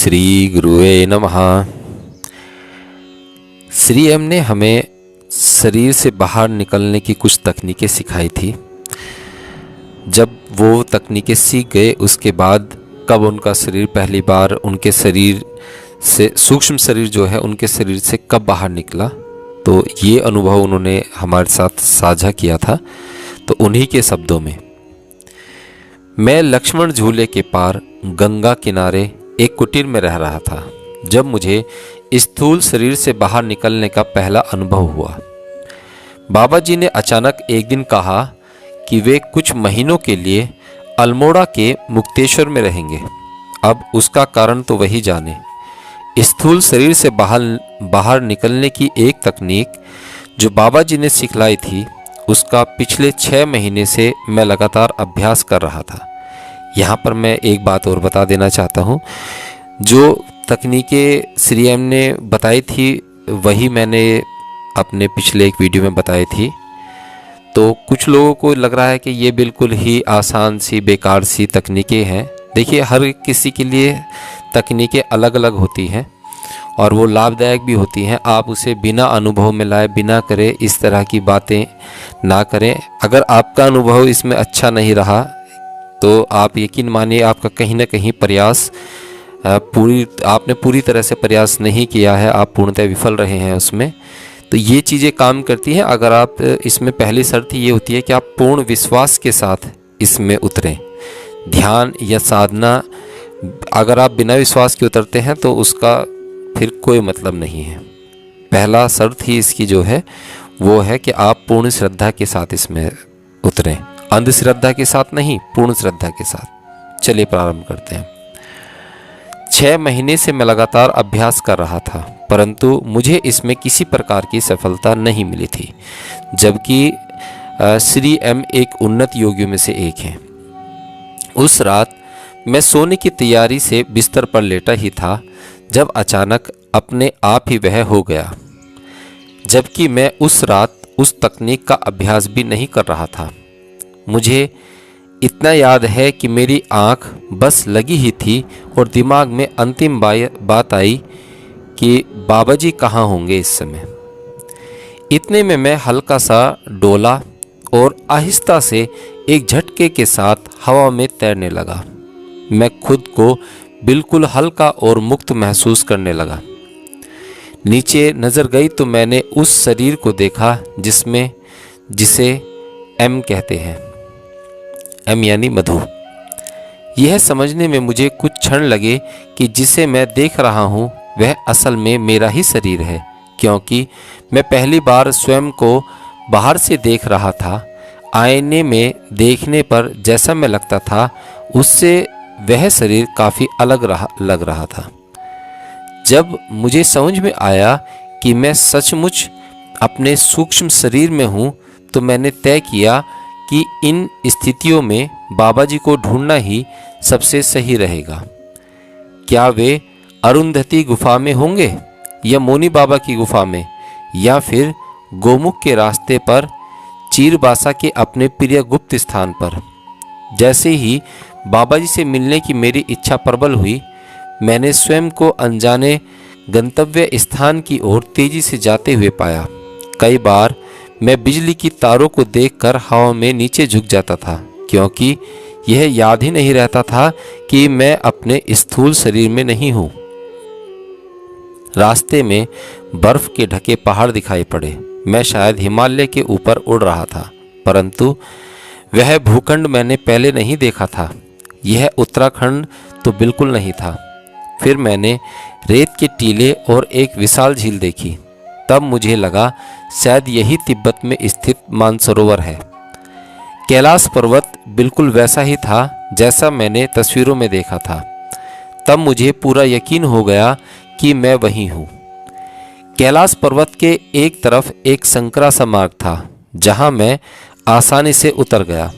श्री गुरुवे नमः। श्री एम ने हमें शरीर से बाहर निकलने की कुछ तकनीकें सिखाई थी। जब वो तकनीकें सीख गए उसके बाद कब उनका शरीर पहली बार उनके शरीर से सूक्ष्म शरीर जो है उनके शरीर से कब बाहर निकला, तो ये अनुभव उन्होंने हमारे साथ साझा किया था। तो उन्हीं के शब्दों में, मैं लक्ष्मण झूले के पार गंगा किनारे एक कुटीर में रह रहा था जब मुझे स्थूल शरीर से बाहर निकलने का पहला अनुभव हुआ। बाबा जी ने अचानक एक दिन कहा कि वे कुछ महीनों के लिए अल्मोड़ा के मुक्तेश्वर में रहेंगे। अब उसका कारण तो वही जाने। स्थूल शरीर से बाहर निकलने की एक तकनीक जो बाबा जी ने सिखलाई थी, उसका पिछले 6 महीने से मैं लगातार अभ्यास कर रहा था। यहाँ पर मैं एक बात और बता देना चाहता हूँ, जो तकनीकें श्री एम ने बताई थी वही मैंने अपने पिछले एक वीडियो में बताई थी। तो कुछ लोगों को लग रहा है कि ये बिल्कुल ही आसान सी बेकार सी तकनीकें हैं। देखिए, हर किसी के लिए तकनीकें अलग अलग होती हैं और वो लाभदायक भी होती हैं। आप उसे बिना अनुभव में लाए, बिना करे इस तरह की बातें ना करें। अगर आपका अनुभव इसमें अच्छा नहीं रहा तो आप यकीन मानिए आपका कहीं ना कहीं प्रयास आपने पूरी तरह से प्रयास नहीं किया है, आप पूर्णतः विफल रहे हैं उसमें। तो ये चीज़ें काम करती हैं अगर आप इसमें पहली शर्त ये होती है कि आप पूर्ण विश्वास के साथ इसमें उतरें। ध्यान या साधना अगर आप बिना विश्वास के उतरते हैं तो उसका फिर कोई मतलब नहीं है। पहला शर्त ही इसकी जो है वो है कि आप पूर्ण श्रद्धा के साथ इसमें उतरें, अंधश्रद्धा के साथ नहीं, पूर्ण श्रद्धा के साथ। चलिए प्रारंभ करते हैं। 6 महीने से मैं लगातार अभ्यास कर रहा था, परंतु मुझे इसमें किसी प्रकार की सफलता नहीं मिली थी, जबकि श्री एम एक उन्नत योगियों में से एक हैं। उस रात मैं सोने की तैयारी से बिस्तर पर लेटा ही था जब अचानक अपने आप ही वह हो गया, जबकि मैं उस रात उस तकनीक का अभ्यास भी नहीं कर रहा था। मुझे इतना याद है कि मेरी आंख बस लगी ही थी और दिमाग में अंतिम बात आई कि बाबा जी कहाँ होंगे इस समय। इतने में मैं हल्का सा डोला और आहिस्ता से एक झटके के साथ हवा में तैरने लगा। मैं खुद को बिल्कुल हल्का और मुक्त महसूस करने लगा। नीचे नज़र गई तो मैंने उस शरीर को देखा जिसे एम कहते हैं, एम यानी मधु। यह समझने में मुझे कुछ क्षण लगे कि जिसे मैं देख रहा हूँ वह असल में मेरा ही शरीर है, क्योंकि मैं पहली बार स्वयं को बाहर से देख रहा था। आईने में देखने पर जैसा मैं लगता था उससे वह शरीर काफ़ी अलग लग रहा था। जब मुझे समझ में आया कि मैं सचमुच अपने सूक्ष्म शरीर में हूँ तो मैंने तय किया कि इन स्थितियों में बाबा जी को ढूंढना ही सबसे सही रहेगा। क्या वे अरुंधति गुफा में होंगे या मोनी बाबा की गुफा में, या फिर गोमुख के रास्ते पर चीरबासा के अपने प्रिय गुप्त स्थान पर। जैसे ही बाबा जी से मिलने की मेरी इच्छा प्रबल हुई, मैंने स्वयं को अनजाने गंतव्य स्थान की ओर तेजी से जाते हुए पाया। कई बार मैं बिजली की तारों को देखकर हवा में नीचे झुक जाता था, क्योंकि यह याद ही नहीं रहता था कि मैं अपने स्थूल शरीर में नहीं हूँ। रास्ते में बर्फ के ढके पहाड़ दिखाई पड़े। मैं शायद हिमालय के ऊपर उड़ रहा था, परंतु वह भूखंड मैंने पहले नहीं देखा था। यह उत्तराखंड तो बिल्कुल नहीं था। फिर मैंने रेत के टीले और एक विशाल झील देखी। तब मुझे लगा शायद यही तिब्बत में स्थित मानसरोवर है। कैलाश पर्वत बिल्कुल वैसा ही था जैसा मैंने तस्वीरों में देखा था। तब मुझे पूरा यकीन हो गया कि मैं वहीं हूँ। कैलाश पर्वत के एक तरफ एक संकरा सा मार्ग था जहाँ मैं आसानी से उतर गया।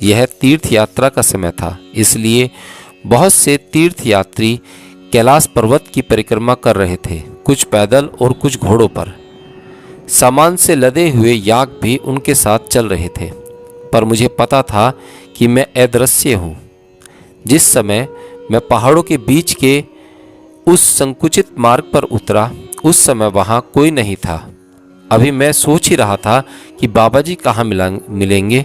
यह तीर्थ यात्रा का समय था, इसलिए बहुत से तीर्थ यात्री कैलाश पर्वत की परिक्रमा कर रहे थे, कुछ पैदल और कुछ घोड़ों पर। सामान से लदे हुए याक भी उनके साथ चल रहे थे, पर मुझे पता था कि मैं अदृश्य हूँ। जिस समय मैं पहाड़ों के बीच के उस संकुचित मार्ग पर उतरा। उस समय वहाँ कोई नहीं था। अभी मैं सोच ही रहा था कि बाबा जी कहाँ मिलेंगे,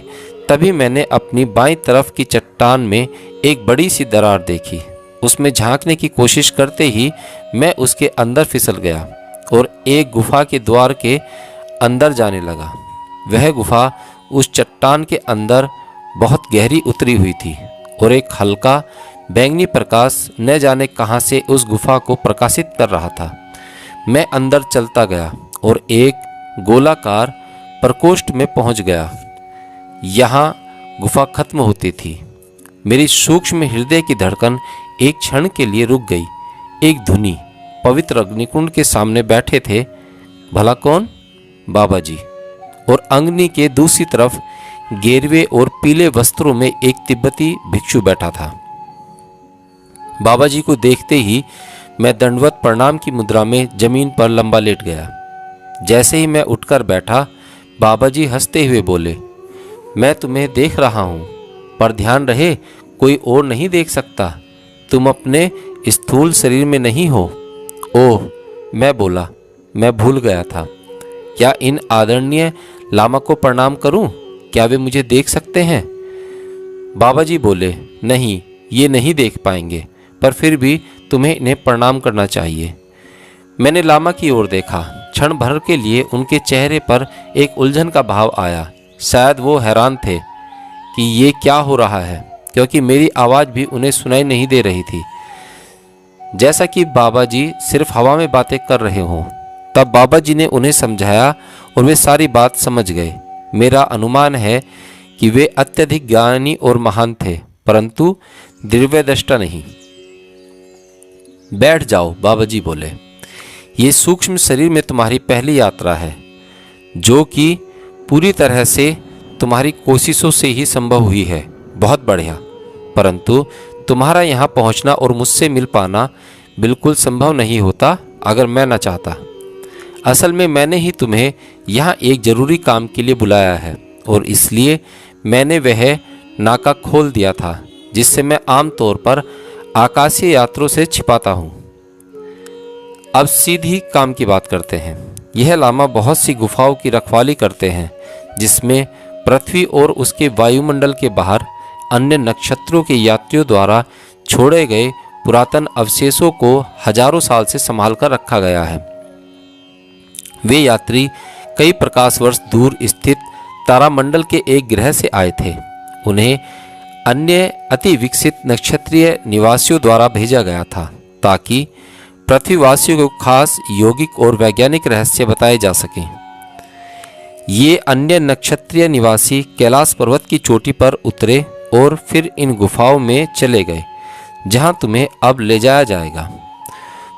तभी मैंने अपनी बाईं तरफ की चट्टान में एक बड़ी सी दरार देखी। उसमें झांकने की कोशिश करते ही मैं उसके अंदर फिसल गया और एक गुफा के द्वार के अंदर जाने लगा। वह गुफा उस चट्टान के अंदर बहुत गहरी उतरी हुई थी और एक हल्का बैंगनी प्रकाश न जाने कहां से उस गुफा को प्रकाशित कर रहा था। मैं अंदर चलता गया और एक गोलाकार प्रकोष्ठ में पहुंच गया। यहाँ गुफा खत्म होती थी। मेरी सूक्ष्म हृदय की धड़कन एक क्षण के लिए रुक गई। एक धुनी पवित्र अग्निकुंड के सामने बैठे थे। भला कौन? बाबा जी। और अग्नि के दूसरी तरफ गेरवे और पीले वस्त्रों में एक तिब्बती भिक्षु बैठा था। बाबा जी को देखते ही मैं दंडवत प्रणाम की मुद्रा में जमीन पर लंबा लेट गया। जैसे ही मैं उठकर बैठा, बाबा जी हंसते हुए बोले, मैं तुम्हें देख रहा हूँ, पर ध्यान रहे कोई और नहीं देख सकता। तुम अपने स्थूल शरीर में नहीं हो। ओह, मैं बोला, मैं भूल गया था। क्या इन आदरणीय लामा को प्रणाम करूं? क्या वे मुझे देख सकते हैं? बाबा जी बोले, नहीं, ये नहीं देख पाएंगे, पर फिर भी तुम्हें इन्हें प्रणाम करना चाहिए। मैंने लामा की ओर देखा। क्षण भर के लिए उनके चेहरे पर एक उलझन का भाव आया। शायद वो हैरान थे कि ये क्या हो रहा है, क्योंकि मेरी आवाज़ भी उन्हें सुनाई नहीं दे रही थी, जैसा कि बाबा जी सिर्फ हवा में बातें कर रहे हों। तब बाबा जी ने उन्हें समझाया और वे सारी बात समझ गए। मेरा अनुमान है कि वे अत्यधिक ज्ञानी और महान थे, परंतु दिव्यदृष्टा नहीं। बैठ जाओ, बाबा जी बोले। ये सूक्ष्म शरीर में तुम्हारी पहली यात्रा है, जो कि पूरी तरह से तुम्हारी कोशिशों से ही संभव हुई है। बहुत बढ़िया। परंतु तुम्हारा यहाँ पहुँचना और मुझसे मिल पाना बिल्कुल संभव नहीं होता अगर मैं न चाहता। असल में मैंने ही तुम्हें यहाँ एक ज़रूरी काम के लिए बुलाया है और इसलिए मैंने वह नाका खोल दिया था जिससे मैं आमतौर पर आकाशीय यात्रों से छिपाता हूँ। अब सीधी काम की बात करते हैं। यह लामा बहुत सी गुफाओं की रखवाली करते हैं, जिसमें पृथ्वी और उसके वायुमंडल के बाहर अन्य नक्षत्रों के यात्रियों द्वारा छोड़े गए पुरातन अवशेषों को हजारों साल से संभाल कर रखा गया है। वे यात्री कई प्रकाश वर्ष दूर स्थित तारामंडल के एक ग्रह से आए थे। उन्हें अन्य अति विकसित नक्षत्रीय निवासियों द्वारा भेजा गया था ताकि पृथ्वीवासियों को खास यौगिक और वैज्ञानिक रहस्य बताए जा सकें। ये अन्य नक्षत्रीय निवासी कैलाश पर्वत की चोटी पर उतरे और फिर इन गुफाओं में चले गए जहां तुम्हें अब ले जाया जाएगा।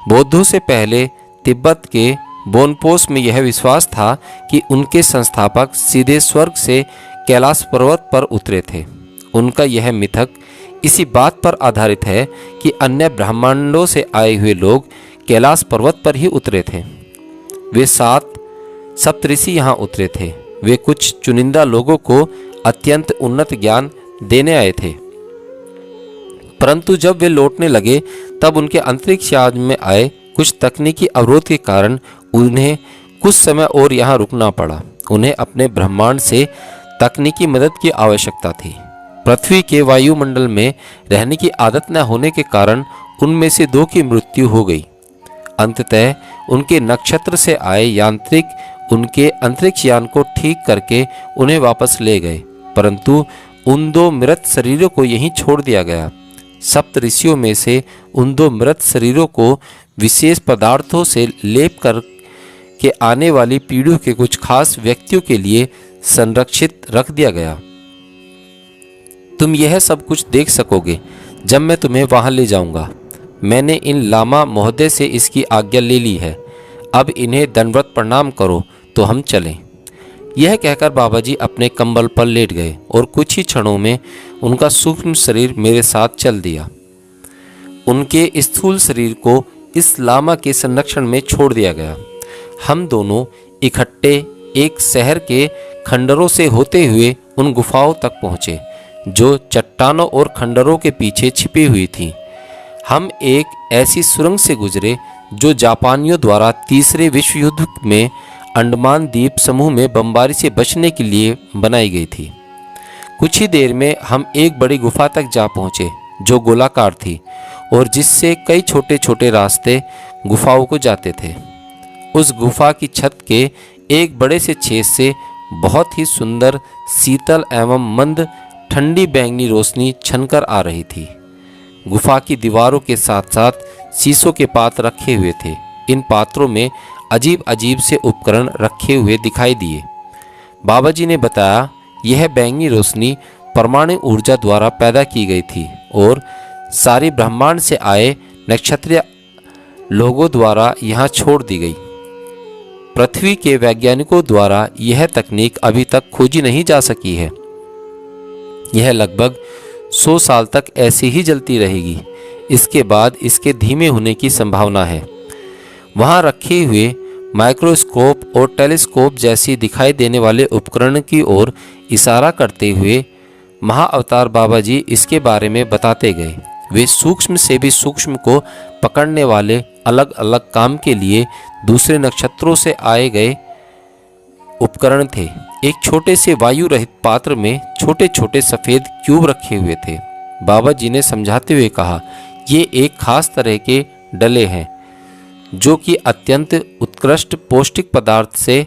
बौद्धों से पहले तिब्बत के बोनपोस में यह विश्वास था कि उनके संस्थापक सीधे स्वर्ग से कैलाश पर्वत पर उतरे थे। उनका यह मिथक इसी बात पर आधारित है कि अन्य ब्रह्मांडों से आए हुए लोग कैलाश पर्वत पर ही उतरे थे। वे 7 सप्तऋषि यहाँ उतरे थे। वे कुछ चुनिंदा लोगों को अत्यंत उन्नत ज्ञान देने आए थे, परंतु जब वे लौटने लगे तब उनके अंतरिक्ष यान में आए कुछ तकनीकी अवरोध के कारण उन्हें कुछ समय और यहाँ रुकना पड़ा। उन्हें अपने ब्रह्मांड से तकनीकी मदद की आवश्यकता थी। पृथ्वी के वायुमंडल में रहने की आदत न होने के कारण उनमें से 2 की मृत्यु हो गई। अंततः उनके नक्षत्र से आए यांत्रिक उनके अंतरिक्ष यान को ठीक करके उन्हें वापस ले गए, परंतु उन 2 मृत शरीरों को यहीं छोड़ दिया गया। सप्तऋषियों में से उन 2 मृत शरीरों को विशेष पदार्थों से लेप कर के आने वाली पीढ़ियों के कुछ खास व्यक्तियों के लिए संरक्षित रख दिया गया। तुम यह सब कुछ देख सकोगे जब मैं तुम्हें वहां ले जाऊंगा। मैंने इन लामा महोदय से इसकी आज्ञा ले ली है। अब इन्हें दंडवत प्रणाम करो तो हम चलें। यह कहकर बाबा जी अपने कंबल पर लेट गए और कुछ ही क्षणों में उनका सूक्ष्म शरीर मेरे साथ चल दिया। उनके स्थूल शरीर को इस लामा के संरक्षण में छोड़ दिया गया। हम दोनों इकट्ठे एक शहर के खंडरों से होते हुए उन गुफाओं तक पहुँचे जो चट्टानों और खंडरों के पीछे छिपी हुई थीं। हम एक ऐसी सुरंग से गुजरे जो जापानियों द्वारा तीसरे विश्व युद्ध में अंडमान द्वीप समूह में बमबारी से बचने के लिए बनाई गई थी। कुछ ही देर में हम एक बड़ी गुफा तक जा पहुँचे जो गोलाकार थी और जिससे कई छोटे छोटे रास्ते गुफाओं को जाते थे। उस गुफा की छत के एक बड़े से छेद से बहुत ही सुंदर शीतल एवं मंद ठंडी बैंगनी रोशनी छनकर आ रही थी। गुफा की दीवारों के साथ साथ शीशों के पात्र रखे हुए थे। इन पात्रों में अजीब अजीब से उपकरण रखे हुए दिखाई दिए। बाबा जी ने बताया यह बैंगनी रोशनी परमाणु ऊर्जा द्वारा पैदा की गई थी और सारे ब्रह्मांड से आए नक्षत्रीय लोगों द्वारा यहाँ छोड़ दी गई। पृथ्वी के वैज्ञानिकों द्वारा यह तकनीक अभी तक खोजी नहीं जा सकी है। यह लगभग 100 साल तक ऐसे ही जलती रहेगी। इसके बाद इसके धीमे होने की संभावना है। वहाँ रखे हुए माइक्रोस्कोप और टेलीस्कोप जैसी दिखाई देने वाले उपकरण की ओर इशारा करते हुए महाअवतार बाबा जी इसके बारे में बताते गए। वे सूक्ष्म से भी सूक्ष्म को पकड़ने वाले अलग अलग काम के लिए दूसरे नक्षत्रों से आए गए उपकरण थे। एक छोटे से वायु रहित पात्र में छोटे छोटे सफ़ेद क्यूब रखे हुए थे। बाबा जी ने समझाते हुए कहा, ये एक खास तरह के डले हैं जो कि अत्यंत उत्कृष्ट पौष्टिक पदार्थ से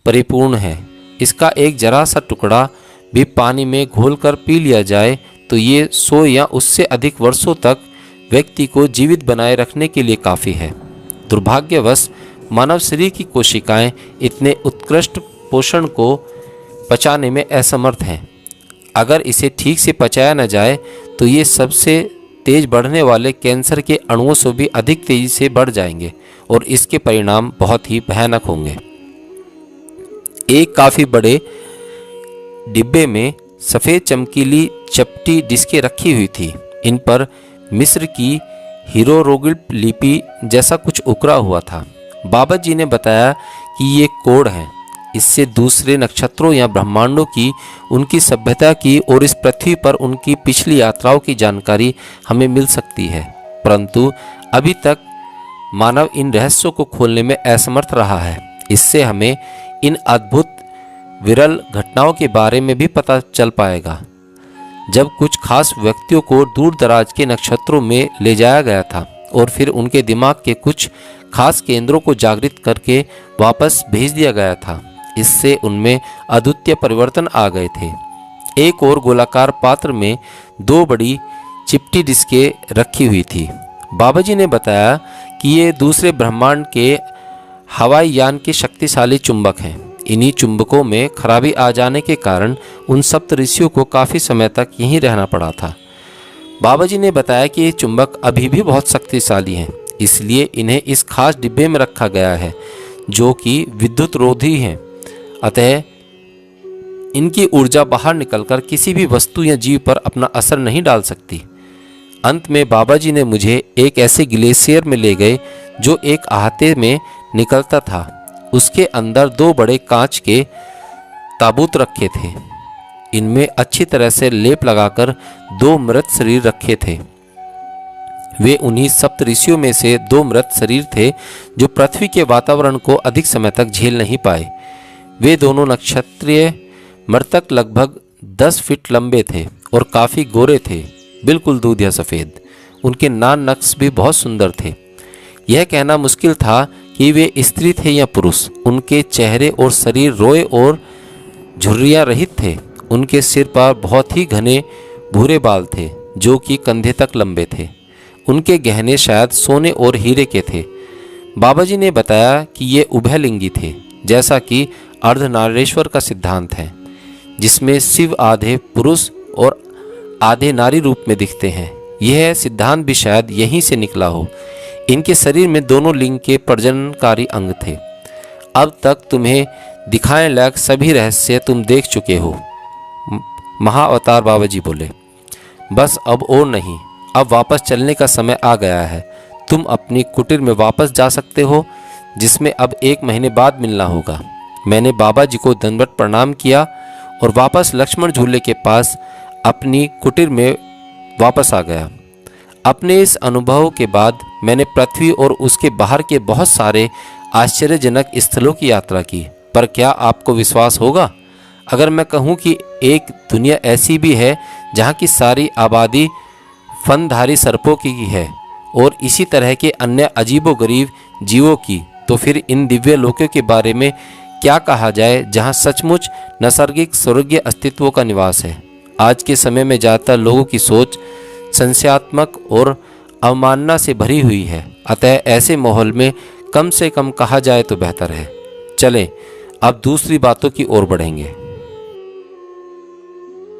परिपूर्ण है। इसका एक जरा सा टुकड़ा भी पानी में घोलकर पी लिया जाए तो ये 100 या उससे अधिक वर्षों तक व्यक्ति को जीवित बनाए रखने के लिए काफ़ी है। दुर्भाग्यवश मानव शरीर की कोशिकाएं इतने उत्कृष्ट पोषण को पचाने में असमर्थ हैं। अगर इसे ठीक से पचाया न जाए तो ये सबसे तेज बढ़ने वाले कैंसर के अणुओं से भी अधिक तेजी से बढ़ जाएंगे और इसके परिणाम बहुत ही भयानक होंगे। एक काफ़ी बड़े डिब्बे में सफ़ेद चमकीली चपटी डिस्कें रखी हुई थी। इन पर मिस्र की हीरोग्लिफ लिपि जैसा कुछ उकरा हुआ था। बाबा जी ने बताया कि ये कोड हैं। इससे दूसरे नक्षत्रों या ब्रह्मांडों की, उनकी सभ्यता की और इस पृथ्वी पर उनकी पिछली यात्राओं की जानकारी हमें मिल सकती है। परंतु अभी तक मानव इन रहस्यों को खोलने में असमर्थ रहा है। इससे हमें इन अद्भुत विरल घटनाओं के बारे में भी पता चल पाएगा। जब कुछ खास व्यक्तियों को दूर दराज के नक्षत्रों में ले जाया गया था और फिर उनके दिमाग के कुछ खास केंद्रों को जागृत करके वापस भेज दिया गया था। इससे उनमें अद्वितीय परिवर्तन आ गए थे। एक और गोलाकार पात्र में 2 बड़ी चिपटी डिस्कें रखी हुई थी। बाबा जी ने बताया कि ये दूसरे ब्रह्मांड के हवाई यान के शक्तिशाली चुंबक हैं। इन्हीं चुंबकों में खराबी आ जाने के कारण उन सप्त ऋषियों को काफ़ी समय तक यहीं रहना पड़ा था। बाबा जी ने बताया कि ये चुंबक अभी भी बहुत शक्तिशाली हैं, इसलिए इन्हें इस खास डिब्बे में रखा गया है जो कि विद्युत रोधी हैं। अतः इनकी ऊर्जा बाहर निकलकर किसी भी वस्तु या जीव पर अपना असर नहीं डाल सकती। अंत में बाबा जी ने मुझे एक ऐसे ग्लेशियर में ले गए जो एक अहाते में निकलता था। उसके अंदर 2 बड़े कांच के ताबूत रखे थे। इनमें अच्छी तरह से लेप लगाकर 2 मृत शरीर रखे थे। वे उन्हीं सप्त ऋषियों में से 2 मृत शरीर थे जो पृथ्वी के वातावरण को अधिक समय तक झेल नहीं पाए। वे दोनों नक्षत्रीय मृतक लगभग 10 फीट लंबे थे और काफ़ी गोरे थे, बिल्कुल दूधिया सफ़ेद। उनके नान नक्श भी बहुत सुंदर थे। यह कहना मुश्किल था कि वे स्त्री थे या पुरुष। उनके चेहरे और शरीर रोए और झुर्रियाँ रहित थे। उनके सिर पर बहुत ही घने भूरे बाल थे जो कि कंधे तक लंबे थे। उनके गहने शायद सोने और हीरे के थे। बाबा जी ने बताया कि ये उभयलिंगी थे, जैसा कि अर्धनारीश्वर का सिद्धांत है, जिसमें शिव आधे पुरुष और आधे नारी रूप में दिखते हैं। यह सिद्धांत भी शायद यहीं से निकला हो। इनके शरीर में दोनों लिंग के प्रजननकारी अंग थे। अब तक तुम्हें दिखाने लायक सभी रहस्य तुम देख चुके हो, महाअवतार बाबा जी बोले। बस अब और नहीं, अब वापस चलने का समय आ गया है। तुम अपनी कुटीर में वापस जा सकते हो, जिसमें अब 1 महीने बाद मिलना होगा। मैंने बाबा जी को दंडवत प्रणाम किया और वापस लक्ष्मण झूले के पास अपनी कुटीर में वापस आ गया। अपने इस अनुभव के बाद मैंने पृथ्वी और उसके बाहर के बहुत सारे आश्चर्यजनक स्थलों की यात्रा की। पर क्या आपको विश्वास होगा अगर मैं कहूँ कि एक दुनिया ऐसी भी है जहाँ की सारी आबादी फनधारी सर्पों की है और इसी तरह के अन्य अजीबोगरीब जीवों की? तो फिर इन दिव्य लोकों के बारे में क्या कहा जाए जहाँ सचमुच नैसर्गिक स्वर्गीय अस्तित्वों का निवास है? आज के समय में ज़्यादातर लोगों की सोच संशयात्मक और अवमानना से भरी हुई है। अतः ऐसे माहौल में कम से कम कहा जाए तो बेहतर है। चलें अब दूसरी बातों की ओर बढ़ेंगे।